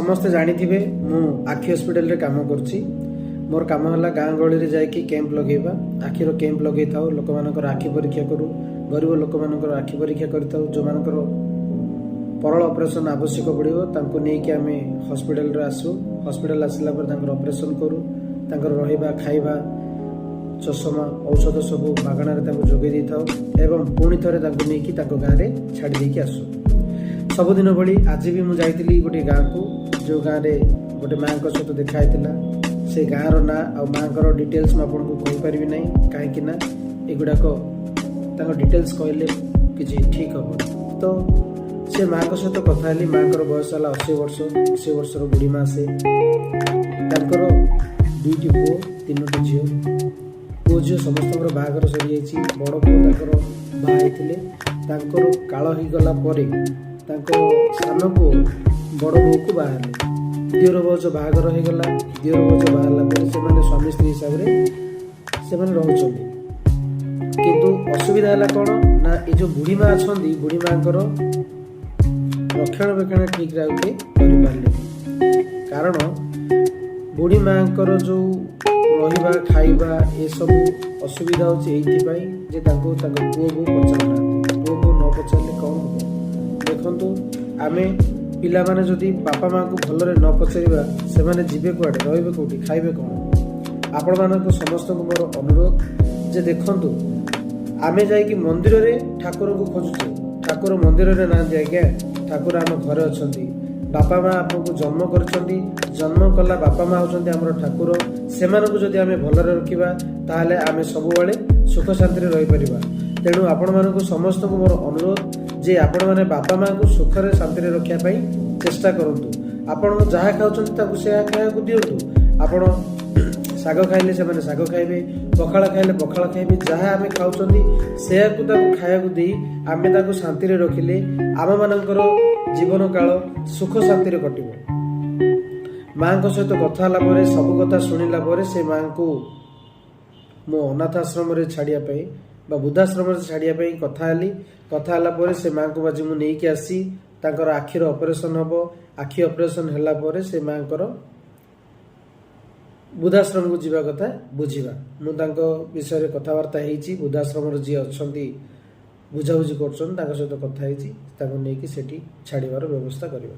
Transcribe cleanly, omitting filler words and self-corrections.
समस्ते जानिथिबे मु आखि हॉस्पिटल रे काम करछि। मोर काम हला गाँ गहली रे जाइकी कैंप लगेबा। आखिर कैंप लगे थाउ, लोक मानकर आखि परीक्षा करू, गरीब लोक मानकर आखि परीक्षा करताउ। जो मानकर परल ऑपरेशन आवश्यक पड़िबो तांको नेकी आमे हॉस्पिटल रे आसु। हॉस्पिटल आसिला पर तांकर ऑपरेशन करू, तांकर रहिबा खाइबा चश्मा औषध सब मागणार तांको जोगे दी थाउ एवं पुणी थरे तांको नेकी तांको गाँ रे छाड़ी देकी आसु। सबुदिन भली आज भी मुझे जाइली गोटे गाँ को, जो गाँव में गोटे माँ सहित देखाई से गाँव ना आ माँ डिटेल्स मुझे कहीपरि ना कहीं एगुड़ाक डिटेल्स कहले किसी ठीक हम। तो से माँ सहित कथा माँ बयस है 80 वर्ष। 80 वर्षर बुढ़ी माँ से तर 2टी पुओ 3टी झील पुओ झील समस्त बाहागर सरी जाइए। बड़ पुओ बाहर काल हो गला सान पुओ बड़ बो को बाहर दिवर बौज बाहागर हो गला। दिवर बौज बाहर से स्वामी स्त्री हिसाब से रोच किंतु असुविधा है कौन ना ये जो बुढ़ी माँ अच्छा बुढ़ी माँ रक्षणाबेक्षण ठीक रे करें। कारण बुढ़ी माँ जो रहा खाइबा ये सब असुविधा होती पुओ को पचार पुओ को न पचारे कौन हम। देखु आमे पिला माने जदि बापा माँ को भलरे न पचारिबा से माने जीवे कुआडे रहिबे कोठी खाइबे कौन। आपण मानक समस्त मोर अनुरोध जे देखंतु आमे जाई कि मंदिर रे ठाकुर को खोजुचे। ठाकुर मंदिर रे ना आज्ञा, ठाकुर आम घरे अछंती। बापा माँ आपको जन्म करछंती, जन्म कला बापा माँ होछंती हमर ठाकुर। सेमानकु जदि आमे भलरे रखिबा ताहाले आमे सब बेले सुख शांति रे रहि परिबा। तेणु आपण मानक समस्त मोर अनुरोध जे आपण माने बापा माँ को सुखरे शांति रे रखिया पई चेष्टा करंतु। आपण जहाँ खाउछंती ताकु से खाइବାକୁ दियंतु। आपण शाग खाइले से माने शाग खाइबे, पखाळ खाइले पखाळ खाइबे। जहाँ आमे खाउछंती से खाइବାକୁ देई आमे ताकु शांति रे रखिले आम मानकर जीवन काल सुख शांति रे कटिबो। माँ को सहित कथा हला परे सब कथा सुनिला परे से माँ को मो अनाथ आश्रम रे छाड़िया पई बा वृद्धाश्रम रे छाड़िया पई कथा हला परे से माँ को बाजी मु नेकी आसी तांकर आखिर ऑपरेशन हबो। आखि ऑपरेशन हला परे से माँ को वृद्धाश्रम को जीवा कथा बुझीबा। मु तांको विषय रे कथावार्ता हेची। वृद्धाश्रम रे जी अछंती बुझाबुझी करछन तांको सहित कथा हेची, तांको नेकी सेठी छाड़ीबार व्यवस्था करिबा।